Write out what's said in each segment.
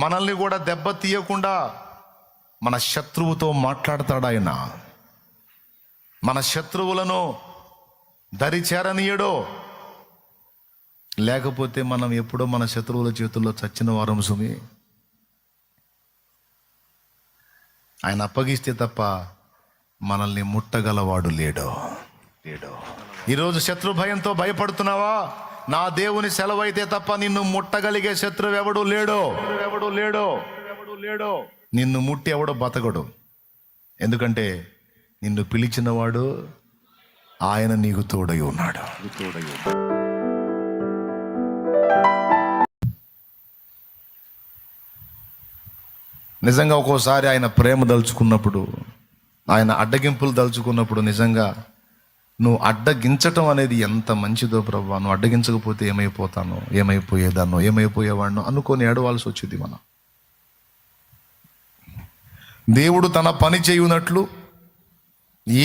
మనల్ని కూడా దెబ్బ తీయకుండా మన శత్రువుతో మాట్లాడతాడు ఆయన. మన శత్రువులను దరి చేరనీయడో, లేకపోతే మనం ఎప్పుడో మన శత్రువుల చేతుల్లో చచ్చిన వారం సుమి. ఆయన అప్పగిస్తే తప్ప మనల్ని ముట్టగలవాడు లేడో. ఈరోజు శత్రు భయంతో భయపడుతున్నావా? నా దేవుని సెలవైతే తప్ప నిన్ను ముట్టగలిగే శత్రువు ఎవడు లేడో. నిన్ను ముట్టి ఎవడో బతకడు. ఎందుకంటే నిన్ను పిలిచినవాడు ఆయన నీకు తోడై ఉన్నాడు. నిజంగా ఒక్కోసారి ఆయన ప్రేమ దలుచుకున్నప్పుడు, ఆయన అడ్డగింపులు దలుచుకున్నప్పుడు, నిజంగా నువ్వు అడ్డగించటం అనేది ఎంత మంచిదో ప్రభువా. నువ్వు అడ్డగించకపోతే ఏమైపోతానో, ఏమైపోయేదాన్నో, ఏమైపోయేవాడినో అనుకొని ఏడవాల్సి వచ్చింది. మనం దేవుడు తన పని చేయునట్లు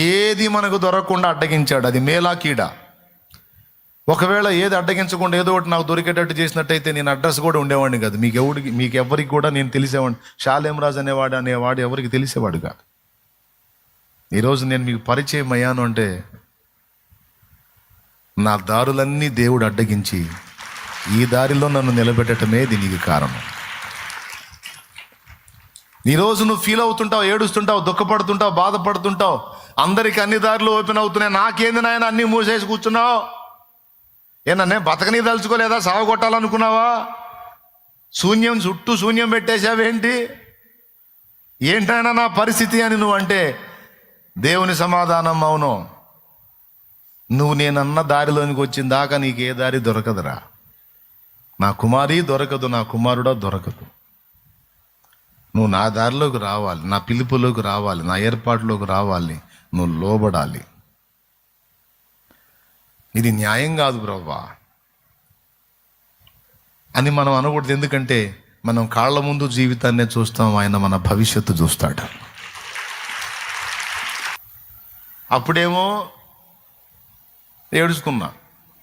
ఏది మనకు దొరకకుండా అడ్డగించాడు. అది మేలా కీడా. ఒకవేళ ఏది అడ్డగించకుండా ఏదో ఒకటి నాకు దొరికేటట్టు చేసినట్టయితే నేను అడ్రస్ కూడా ఉండేవాడిని కాదు. మీకెవరికి కూడా నేను తెలిసేవాడిని. షాలేం రాజు అనేవాడు ఎవరికి తెలిసేవాడు కాదు. ఈరోజు నేను మీకు పరిచయం అయ్యాను అంటే నా దారులన్నీ దేవుడు అడ్డగించి ఈ దారిలో నన్ను నిలబెట్టడమే దీనికి కారణం. ఈరోజు నువ్వు ఫీల్ అవుతుంటావు, ఏడుస్తుంటావు, దుఃఖపడుతుంటావు, బాధపడుతుంటావు. అందరికి అన్ని దారులు ఓపెన్ అవుతున్నాయి, నాకేంది నాయన అన్నీ మూసేసి కూర్చున్నావు? ఏనన్నే బతకని తలుచుకోలేదా? సావగొట్టాలనుకున్నావా? చుట్టూ శూన్యం పెట్టేశావేంటి? ఏంటైనా నా పరిస్థితి అని నువ్వు అంటే దేవుని సమాధానం అవును. నువ్వు నేనన్న దారిలోనికి వచ్చిన దాకా నీకు ఏ దారి దొరకదురా. నా కుమారి దొరకదు, నా కుమారుడా దొరకదు. నువ్వు నా దారిలోకి రావాలి, నా పిలుపులోకి రావాలి, నా ఏర్పాటులోకి రావాలి, నువ్వు లోబడాలి. ఇది న్యాయం కాదు బ్రవ్వా అని మనం అనకూడదు. ఎందుకంటే మనం కాళ్ళ ముందు జీవితాన్నే చూస్తాం, ఆయన మన భవిష్యత్తు చూస్తాడు. అప్పుడేమో ఏడుచుకున్నా,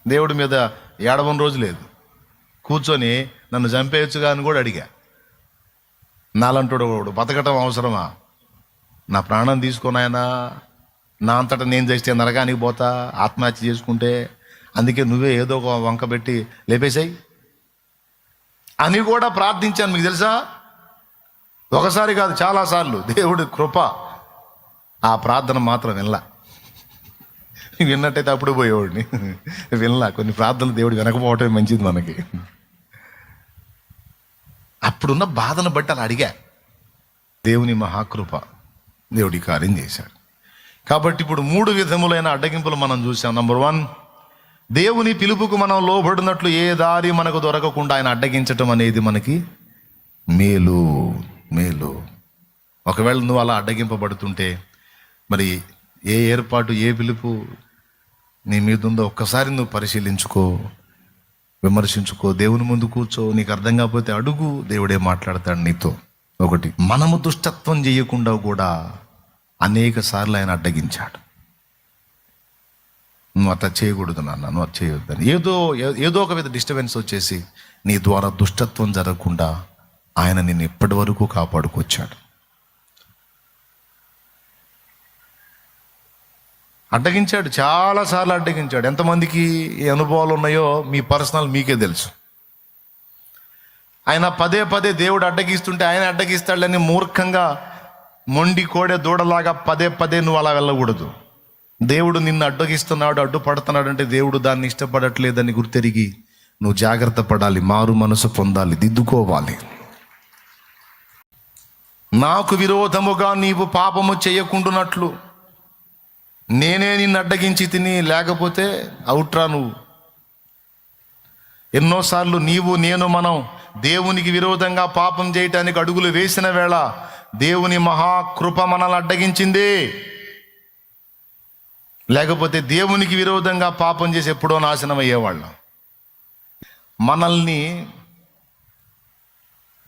దేవుడి మీద ఏడవని రోజు లేదు. కూర్చొని నన్ను చంపేయచ్చుగా అని కూడా అడిగా. నాలంటాడు వాడు, బతకటం అవసరమా? నా ప్రాణం తీసుకొని ఆయన నా అంతటా నేను చేస్తే నరకానికి పోతా, ఆత్మహత్య చేసుకుంటే. అందుకే నువ్వే ఏదో ఒక వంక పెట్టి లేపేసాయి అని కూడా ప్రార్థించాను. మీకు తెలుసా, ఒకసారి కాదు చాలాసార్లు. దేవుడి కృప, ఆ ప్రార్థన మాత్రం విన్నట్టయితే అప్పుడు పోయేవాడిని. కొన్ని ప్రార్థనలు దేవుడు వినకపోవటమే మంచిది మనకి. అప్పుడున్న బాధను బట్టి అలా అడిగా. దేవుని మహాకృప, దేవుడి కార్యం చేశాడు. కాబట్టి ఇప్పుడు 3 విధములైన అడ్డగింపులు మనం చూసాం. నంబర్ 1, దేవుని పిలుపుకు మనం లోబడినట్లు ఏ దారి మనకు దొరకకుండా ఆయన అడ్డగించటం అనేది మనకి మేలు. ఒకవేళ నువ్వు అలా అడ్డగింపబడుతుంటే మరి ఏ ఏర్పాటు, ఏ పిలుపు నీ మీద ఉందో ఒక్కసారి నువ్వు పరిశీలించుకో, విమర్శించుకో, దేవుని ముందు కూర్చో. నీకు అర్థం కాకపోతే అడుగు, దేవుడే మాట్లాడతాడు నీతో. 1, మనము దుష్టత్వం చేయకుండా కూడా అనేక సార్లు ఆయన అడ్డగించాడు. నువ్వు అట్లా చేయకూడదు నాన్న, నువ్వు అది చేయొద్దని ఏదో ఒక విధ డిస్టర్బెన్స్ వచ్చేసి నీ ద్వారా దుష్టత్వం జరగకుండా ఆయన నిన్ను ఇప్పటి వరకు కాపాడుకొచ్చాడు. అడ్డగించాడు, చాలాసార్లు అడ్డగించాడు. ఎంతమందికి ఈ అనుభవాలు ఉన్నాయో మీ పర్సనల్ మీకే తెలుసు. ఆయన పదే దేవుడు అడ్డగిస్తుంటే ఆయన అడ్డగిస్తాడని మూర్ఖంగా మొండి కోడే దూడలాగా పదే నువ్వు అలా వెళ్ళకూడదు. దేవుడు నిన్ను అడ్డగిస్తున్నాడు, అడ్డుపడుతున్నాడు అంటే దేవుడు దాన్ని ఇష్టపడట్లేదని గుర్తెరిగి నువ్వు జాగ్రత్త పడాలి, మారు మనసు పొందాలి, దిద్దుకోవాలి. నాకు విరోధముగా నీవు పాపము చేయకుండానట్లు నేనే నిన్ను అడ్డగించి తిని, లేకపోతే అవుట్రా నువ్వు. ఎన్నోసార్లు మనం దేవునికి విరోధంగా పాపం చేయటానికి అడుగులు వేసిన వేళ దేవుని మహాకృప మనల్ని అడ్డగించింది. లేకపోతే దేవునికి విరోధంగా పాపం చేసి ఎప్పుడో నాశనం అయ్యేవాళ్ళం. మనల్ని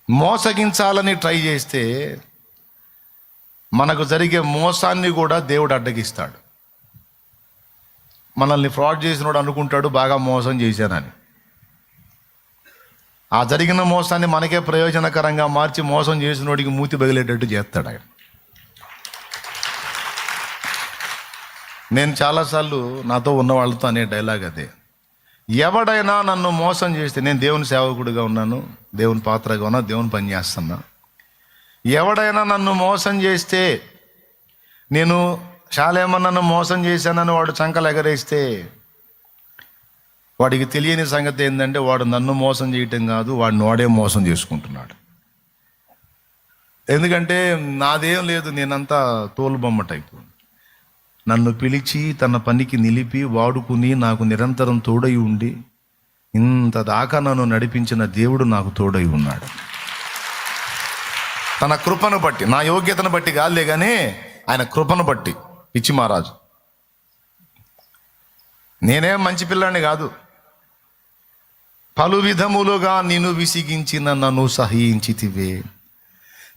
మోసగించాలని ట్రై చేస్తే మనకు జరిగే మోసాన్ని కూడా దేవుడు అడ్డగిస్తాడు. మనల్ని ఫ్రాడ్ చేసినోడు అనుకుంటాడు బాగా మోసం చేశానని. ఆ జరిగిన మోసాన్ని మనకే ప్రయోజనకరంగా మార్చి మోసం చేసినోడికి మూతి పగిలేటట్టు చేస్తాడు ఆయన. నేను చాలాసార్లు నాతో ఉన్న వాళ్ళతో అనే డైలాగ్ అదే. ఎవడైనా నన్ను మోసం చేస్తే, నేను దేవుని సేవకుడిగా ఉన్నాను, దేవుని పాత్రగా ఉన్నా, దేవుని పని చేస్తున్నా. ఎవడైనా నన్ను మోసం చేస్తే, నేను శాలేమన్నను మోసం చేశానని వాడు చంకలు ఎగరేస్తే, వాడికి తెలియని సంగతి ఏంటంటే వాడు నన్ను మోసం చేయటం కాదు, వాడిని వాడే మోసం చేసుకుంటున్నాడు. ఎందుకంటే నాదేం లేదు, నేనంతా తోలుబొమ్మ టైపు. నన్ను పిలిచి తన పనికి నిలిపి వాడుకుని నాకు నిరంతరం తోడై ఉండి ఇంత దాకా నన్ను నడిపించిన దేవుడు నాకు తోడై ఉన్నాడు. తన కృపను బట్టి, నా యోగ్యతను బట్టి కాదులే కానీ ఆయన కృపను బట్టి. పిచ్చి మహారాజు, నేనేం మంచి పిల్లాన్ని కాదు. పలు విధములుగా నిన్ను విసిగించిన నన్ను సహించితివే,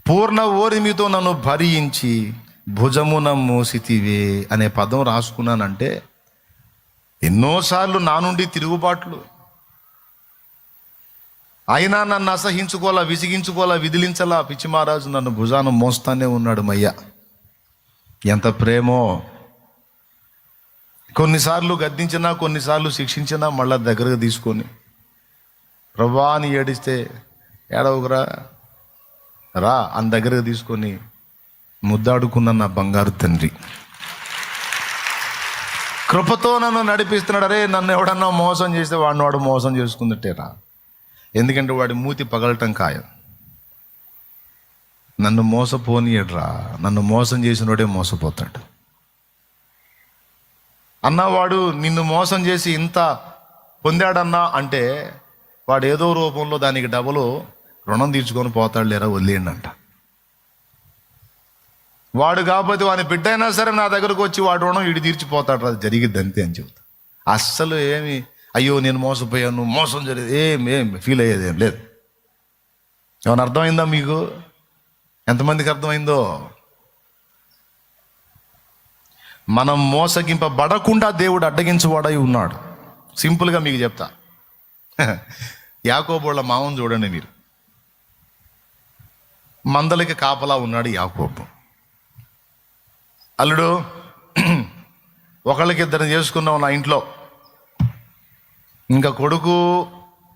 పూర్ణ ఓరిమితో నన్ను భరించి భుజమున మోసితివే అనే పదం రాసుకున్నానంటే ఎన్నోసార్లు నా నుండి తిరుగుబాట్లు, అయినా నన్ను అసహించుకోవాలా, విసిగించుకోవాలా, విదిలించలా పిచ్చి మహారాజు నన్ను భుజాన మోస్తానే ఉన్నాడు. మయ్య ఎంత ప్రేమో. కొన్నిసార్లు గద్దించినా, కొన్నిసార్లు శిక్షించినా మళ్ళా దగ్గరకు తీసుకొని, ప్రభా అని ఏడిస్తే ఏడవకురా రా అని దగ్గరకు తీసుకొని ముద్దాడుకున్న నా బంగారు తండ్రి కృపతో నన్ను నడిపిస్తున్నాడు. అరే నన్ను ఎవడన్నా మోసం చేస్తే వాడు మోసం చేసుకుందటేరా. ఎందుకంటే వాడి మూతి పగలటం ఖాయం. నన్ను మోసపోనీయడ్రా, నన్ను మోసం చేసినోడే మోసపోతాడు. అన్నవాడు నిన్ను మోసం చేసి ఇంత పొందాడన్నా అంటే వాడు ఏదో రూపంలో దానికి డబలు రుణం తీర్చుకొని పోతాడు లేరా, వదిలేయండి అంట. వాడు కాకపోతే వాని బిడ్డ అయినా సరే నా దగ్గరకు వచ్చి వాడు రుణం ఇడి తీర్చిపోతాడు, అది జరిగిద్ది అంతే అని చెబుతా. అస్సలు ఏమి అయ్యో నేను మోసపోయాను, మోసం జరిగింది ఏం ఫీల్ అయ్యేది ఏం లేదు. ఏమైనా అర్థమైందా మీకు? ఎంతమందికి అర్థమైందో? మనం మోసగింపబడకుండా దేవుడు అడ్డగించవాడై ఉన్నాడు. సింపుల్గా మీకు చెప్తా. యాకోబోళ్ళ మామను చూడండి మీరు. మందలకి కాపలా ఉన్నాడు యాకోబు. అల్లుడు ఒకళ్ళకి ఇద్దరు చేసుకున్నావు నా ఇంట్లో, ఇంకా కొడుకు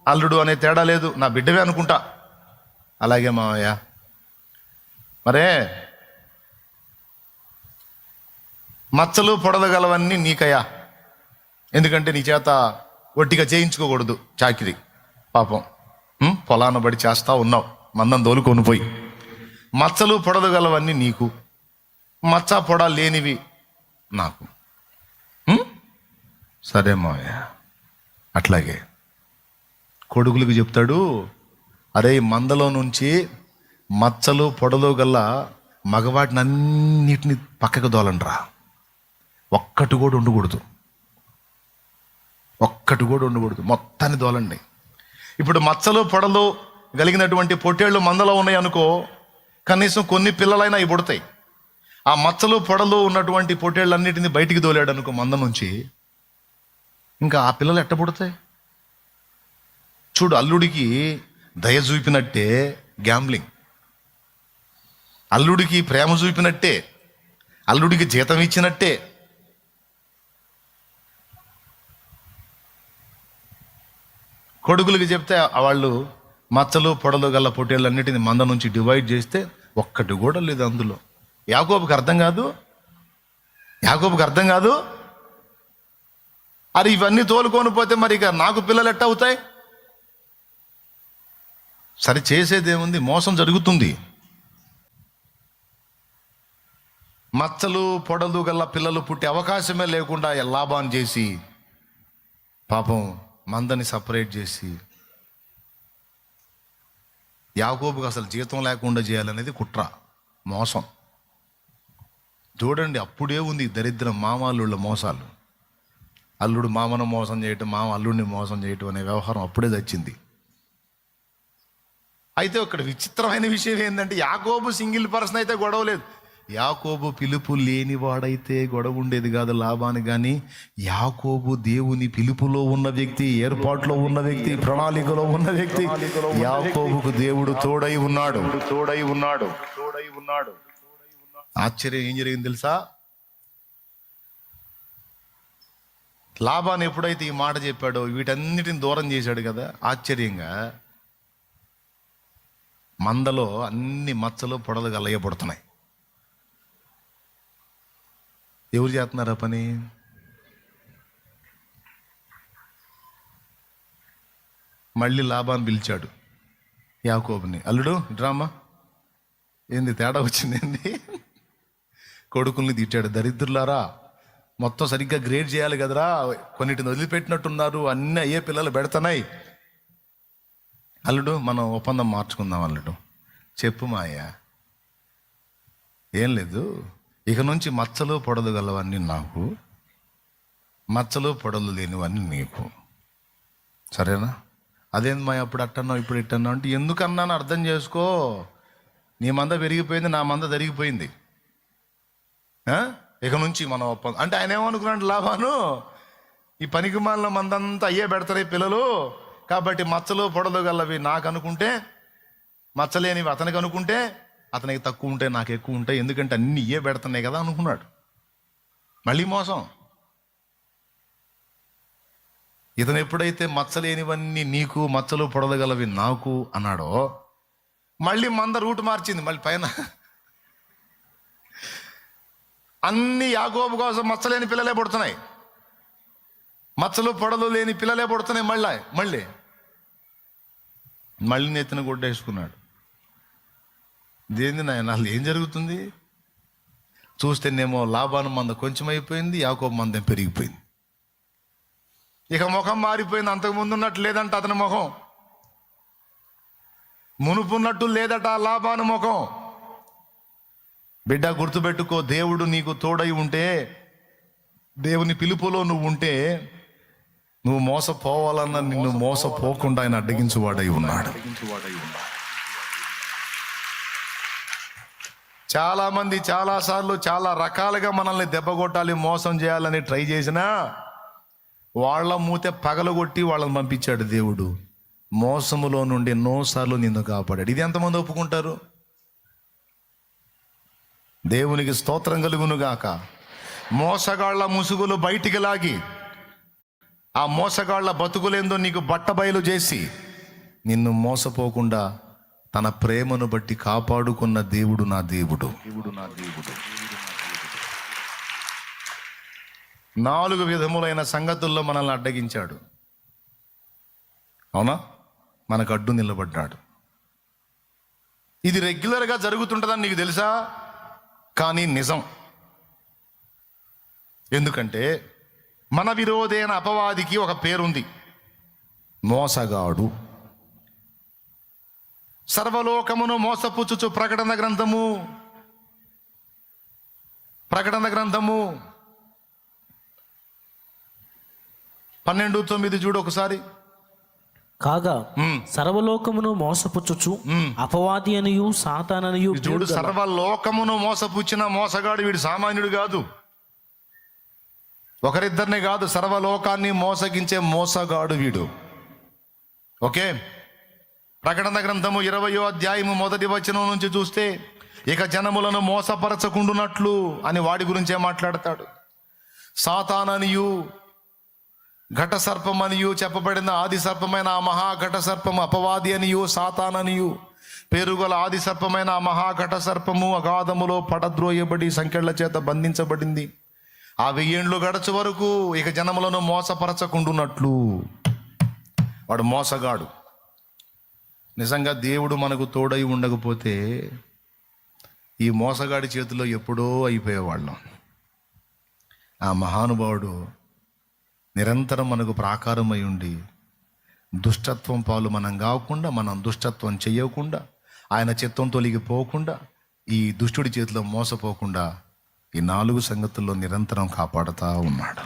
అల్లుడు అనే తేడా లేదు, నా బిడ్డవే అనుకుంటా. అలాగే మావయ్య, మరే మచ్చలు పొడదగలవన్నీ నీకయ్యా, ఎందుకంటే నీ చేత ఒట్టిగా చేయించుకోకూడదు చాకిరి. పాపం పొలాన బడి చేస్తా ఉన్నావు, మందం దోలుకొని పోయి. మచ్చలు పొడదగలవన్నీ నీకు, మచ్చ పొడ లేనివి నాకు. సరే మావయ్య. అట్లాగే కొడుకులకు చెప్తాడు, అరే మందలో నుంచి మచ్చలు పొడలు గల్ల మగవాటిని అన్నిటిని పక్కకు దోలండ్రా, ఒక్కటి కూడా ఉండకూడదు, ఒక్కటి కూడా ఉండకూడదు, మొత్తాన్ని దోలండి. ఇప్పుడు మచ్చలు పొడలు కలిగినటువంటి పొట్టేళ్ళు మందలో ఉన్నాయి అనుకో, కనీసం కొన్ని పిల్లలైనా అవి పుడతాయి. ఆ మచ్చలు పొడలు ఉన్నటువంటి పొట్టేళ్ళన్నిటిని బయటికి దోలాడు అనుకో మంద నుంచి, ఇంకా ఆ పిల్లలు ఎట్ట పుడతాయి? చూడు, అల్లుడికి దయ చూపినట్టే గ్యాంబ్లింగ్, అల్లుడికి ప్రేమ చూపినట్టే, అల్లుడికి జీతం ఇచ్చినట్టే కొడుకులకి చెప్తే వాళ్ళు మచ్చలు పొడలు గల పొట్టేళ్ళన్నిటిని మంద నుంచి డివైడ్ చేస్తే ఒక్కటి కూడా లేదు అందులో. యాకోబుకి అర్థం కాదు, యాకోబుకి అర్థం కాదు. అరే ఇవన్నీ తోలుకొని పోతే మరి ఇక నాకు పిల్లలు ఎట్ట అవుతాయి? సరే చేసేదేముంది, మోసం జరుగుతుంది. మచ్చలు పొడలు గల పిల్లలు పుట్టే అవకాశమే లేకుండా లాభాన్ని చేసి పాపం మందని సపరేట్ చేసి, యాకోబుకి అసలు జీతం లేకుండా చేయాలనేది కుట్ర, మోసం. చూడండి, అప్పుడే ఉంది దరిద్రం, మామల్లుళ్ళ మోసాలు. అల్లుడు మామను మోసం చేయటం, మామ అల్లుడిని మోసం చేయటం అనే వ్యవహారం అప్పుడే తెచ్చింది. అయితే ఇక్కడ విచిత్రమైన విషయం ఏంటంటే యాకోబు సింగిల్ పర్సన్ అయితే గొడవ లేదు, యాకోబు పిలుపు లేనివాడైతే గొడవ ఉండేది కాదు లాబాను, కానీ యాకోబు దేవుని పిలుపులో ఉన్న వ్యక్తి, ఏర్పాట్లో ఉన్న వ్యక్తి, ప్రణాళికలో ఉన్న వ్యక్తి. యాకోబుకు దేవుడు తోడై ఉన్నాడు. ఆశ్చర్యం ఏం జరిగింది తెలుసా? లాబాను ఎప్పుడైతే ఈ మాట చెప్పాడో వీటన్నిటిని దూరం చేశాడు కదా. ఆశ్చర్యంగా మందలో అన్ని మచ్చలు పొడలు గల్లయ్యబడుతున్నాయి. ఎవరు చేస్తున్నారా పని? మళ్ళీ లాబాను పిలిచాడు యాకోబుని. అల్లుడు డ్రామా ఏంది, తేడా వచ్చింది? కొడుకుల్ని తిట్టాడు. దరిద్రులారా, మొత్తం సరిగ్గా గ్రేడ్ చేయాలి కదరా, కొన్నిటిని వదిలిపెట్టినట్టున్నారు, అన్నీ అయ్యే పిల్లలు పెడుతున్నాయి. అల్లుడు మనం ఒప్పందం మార్చుకుందాం. అల్లుడు చెప్పు మాయ. ఏం లేదు, ఇక నుంచి మచ్చలు పొడలు గలవన్నీ నాకు, మచ్చలు పొడలు లేనివన్నీ నీకు, సరేనా? అదేంది మాయ అప్పుడు అట్టన్నావు ఇప్పుడు ఇట్టన్నావు అంటే, ఎందుకన్నాను అర్థం చేసుకో. నీ మంద పెరిగిపోయింది, నా మంద జరిగిపోయింది. ఇక నుంచి మనం ఒప్పందం అంటే ఆయన ఏమనుకున్నాడు లాబాను, ఈ పనికి మాలిన మందంతా అయ్యే పెడతాయి పిల్లలు, కాబట్టి మచ్చలు పొడలు గలవి నాకు అనుకుంటే, మచ్చలేనివి అతనికి అనుకుంటే, అతనికి తక్కువ ఉంటాయి నాకు ఎక్కువ ఉంటాయి, ఎందుకంటే అన్ని ఇయ్యే పెడుతున్నాయి కదా అనుకున్నాడు. మళ్ళీ మోసం. ఇతను ఎప్పుడైతే మచ్చలేనివన్నీ నీకు, మచ్చలు పొడలు గలవి నాకు అన్నాడో, మళ్ళీ మంద రూట్ మార్చింది. మళ్ళీ పైన అన్ని యాకోబు కోసం మచ్చలేని పిల్లలే పుడుతున్నాయి, మచ్చలు పొడలు లేని పిల్లలే పుడుతున్నాయి. మళ్ళీ నెత్తిన గుడ్డేసుకున్నాడు. దేని నాయన అసలు ఏం జరుగుతుంది? చూస్తేనేమో లాబాను మంద కొంచెం అయిపోయింది, యాకోబు మందం పెరిగిపోయింది. ఇక ముఖం మారిపోయింది. అంతకుముందు ఉన్నట్టు లేదంట అతని ముఖం, మునుపున్నట్టు లేదట లాబాను ముఖం. బిడ్డ గుర్తుపెట్టుకో, దేవుడు నీకు తోడై ఉంటే, దేవుని పిలుపులో నువ్వు ఉంటే, నువ్వు మోసపోవాలన్నా నిన్ను మోసపోకుండా ఆయన అడ్డగించువాడై ఉన్నాడు. చాలా మంది చాలాసార్లు చాలా రకాలుగా మనల్ని దెబ్బగొట్టాలి, మోసం చేయాలని ట్రై చేసినా వాళ్ళ మూతే పగలగొట్టి వాళ్ళని పంపించాడు దేవుడు. మోసములో నుండి ఎన్నోసార్లు నిన్ను కాపాడాడు. ఇది ఎంతమంది ఒప్పుకుంటారు? దేవునికి స్తోత్రం కలుగును గాక. మోసగాళ్ల ముసుగులు బయటికి లాగి, ఆ మోసగాళ్ల బతుకులేందో నీకు బట్టబయలు చేసి, నిన్ను మోసపోకుండా తన ప్రేమను బట్టి కాపాడుకున్న దేవుడు నా దేవుడు. 4 విధములైన సంగతుల్లో మనల్ని అడ్డగించాడు. అవునా? మనకు అడ్డు నిలబడ్డాడు. ఇది రెగ్యులర్గా జరుగుతుంటుందని నీకు తెలుసా? కానీ నిజం. ఎందుకంటే మన విరోధైన అపవాదికి ఒక పేరుంది, మోసగాడు. సర్వలోకమును మోసపుచ్చుచు ప్రకటన గ్రంథము 12:9 చూడు ఒకసారి. కాగా సర్వలోకమును మోసపుచ్చుచు అపవాది అనియు సాతాననియు. చూడు, సర్వలోకమును మోసపుచ్చిన మోసగాడు వీడు సామాన్యుడు కాదు, ఒకరిద్దరిని కాదు, సర్వలోకాన్ని మోసగించే మోసగాడు వీడు. ఓకే, ప్రకటన గ్రంథము 20వ అధ్యాయము 1వ వచనం నుంచి చూస్తే, ఇక జనములను మోసపరచకుండునట్లు అని వాడి గురించే మాట్లాడతాడు. సాతాననియు ఘట సర్పమనియు చెప్పబడిన ఆది సర్పమైన ఆ మహాఘట సర్పము అపవాది అనియు సాతాననియు పేరుగల ఆది సర్పమైన ఆ మహాఘట సర్పము అగాధములో పడద్రోయబడి సంకెళ్ల చేత బంధించబడింది. ఆ 1000 ఏండ్లు గడచు వరకు ఇక జనములను మోసపరచకుండునట్లు. వాడు మోసగాడు. నిజంగా దేవుడు మనకు తోడై ఉండకపోతే ఈ మోసగాడి చేతిలో ఎప్పుడో అయిపోయేవాళ్ళం. ఆ మహానుభావుడు నిరంతరం మనకు ప్రాకారమై ఉండి దుష్టత్వం పాలు మనం కాకుండా, మనం దుష్టత్వం చేయకుండా, ఆయన చిత్తం తొలగిపోకుండా, ఈ దుష్టుడి చేతిలో మోసపోకుండా ఈ 4 సంగతుల్లో నిరంతరం కాపాడుతూ ఉన్నాడు.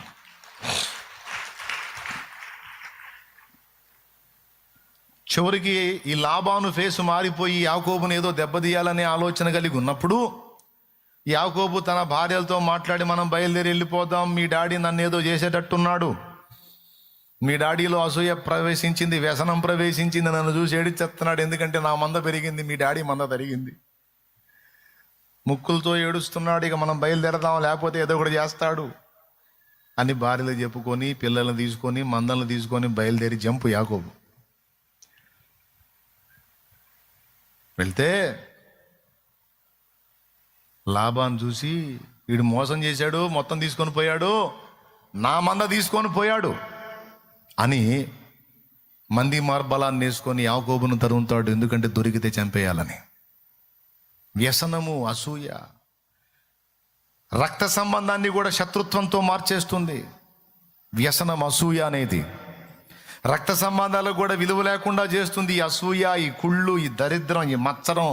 చివరికి ఈ లాబాను ఫేసు మారిపోయి యాకోబుని ఏదో దెబ్బతీయాలనే ఆలోచన కలిగి ఉన్నప్పుడు యాకోబు తన భార్యలతో మాట్లాడి మనం బయలుదేరి వెళ్ళిపోదాం, మీ డాడీ నన్ను ఏదో చేసేటట్టున్నాడు, మీ డాడీలో అసూయ ప్రవేశించింది, వ్యసనం ప్రవేశించింది, నన్ను చూసి ఏడిచేస్తున్నాడు, ఎందుకంటే నా మంద పెరిగింది, మీ డాడీ మంద తరిగింది, ముక్కులతో ఏడుస్తున్నాడు, ఇక మనం బయలుదేరదాం లేకపోతే ఏదో ఒకటి చేస్తాడు అని భార్యలు చెప్పుకొని పిల్లల్ని తీసుకొని మందలను తీసుకొని బయలుదేరి జంపు యాకోబు. వెళ్తే లాబాను చూసి వీడు మోసం చేశాడు, మొత్తం తీసుకొని పోయాడు, నా మంద తీసుకొని పోయాడు అని మంది మార్బలాన్ని వేసుకొని యాకోబును తరుముతాడు, ఎందుకంటే దొరికితే చంపేయాలని. వ్యసనము, అసూయ రక్త సంబంధాన్ని కూడా శత్రుత్వంతో మార్చేస్తుంది. వ్యసనం, అసూయ అనేది రక్త సంబంధాలకు కూడా విలువ లేకుండా చేస్తుంది. ఈ అసూయ, ఈ కుళ్ళు, ఈ దరిద్రం, ఈ మత్సరం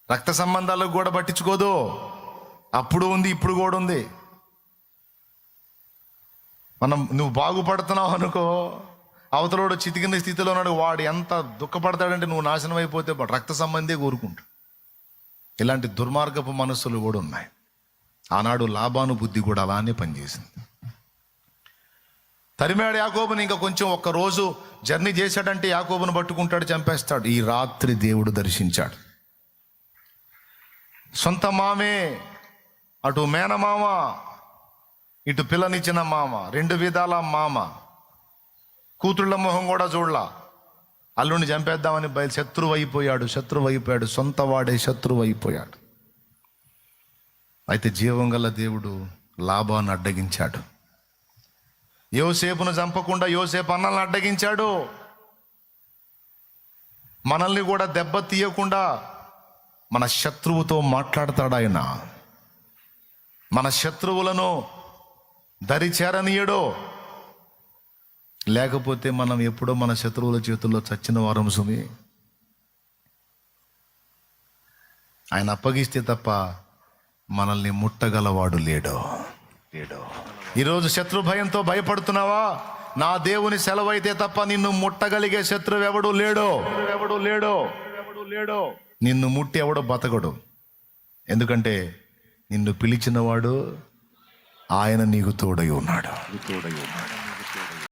రక్త సంబంధాలకు కూడా పట్టించుకోదు. అప్పుడు ఉంది, ఇప్పుడు కూడా ఉంది. నువ్వు బాగుపడుతున్నావు అనుకో, అవతలోడు చితికిన స్థితిలో ఉన్నాడు, వాడు ఎంత దుఃఖపడతాడంటే నువ్వు నాశనం అయిపోతే రక్త సంబంధే కోరుకుంటాడు. ఇలాంటి దుర్మార్గపు మనస్సులు కూడా ఉన్నాయి. ఆనాడు లాబాను బుద్ధి కూడా అలానే పనిచేసింది. తరిమాడు యాకోబుని, ఇంకా కొంచెం ఒక్క రోజు జర్నీ చేశాడంటే యాకోబును పట్టుకుంటాడు, చంపేస్తాడు. ఈ రాత్రి దేవుడు దర్శించాడు. సొంత మామే, అటు మేనమామ, ఇటు పిల్లనిచ్చిన మామ, రెండు విధాల మామ, కూతుళ్ళ మొహం కూడా చూడలా, అల్లుడిని చంపేద్దామని శత్రువు అయిపోయాడు, సొంత వాడే శత్రువు అయిపోయాడు. అయితే జీవం గల దేవుడు లాబాను అడ్డగించాడు. యోసేపును చంపకుండా యోసేపు అన్నల్ని అడ్డగించాడు. మనల్ని కూడా దెబ్బ తీయకుండా మన శత్రువుతో మాట్లాడతాడు ఆయన. మన శత్రువులను దరి చేరనీయడు. లేకపోతే మనం ఎప్పుడో మన శత్రువుల చేతుల్లో చచ్చిన వారం సుమి. ఆయన అప్పగిస్తే తప్ప మనల్ని ముట్టగలవాడు లేడు. ఈరోజు శత్రు భయంతో భయపడుతున్నావా? నా దేవుని సెలవైతే తప్ప నిన్ను ముట్టగలిగే శత్రువు ఎవడు లేడో. నిన్ను ముట్టి ఎవడో బతకడు. ఎందుకంటే నిన్ను పిలిచినవాడు ఆయన నీకు తోడై ఉన్నాడు.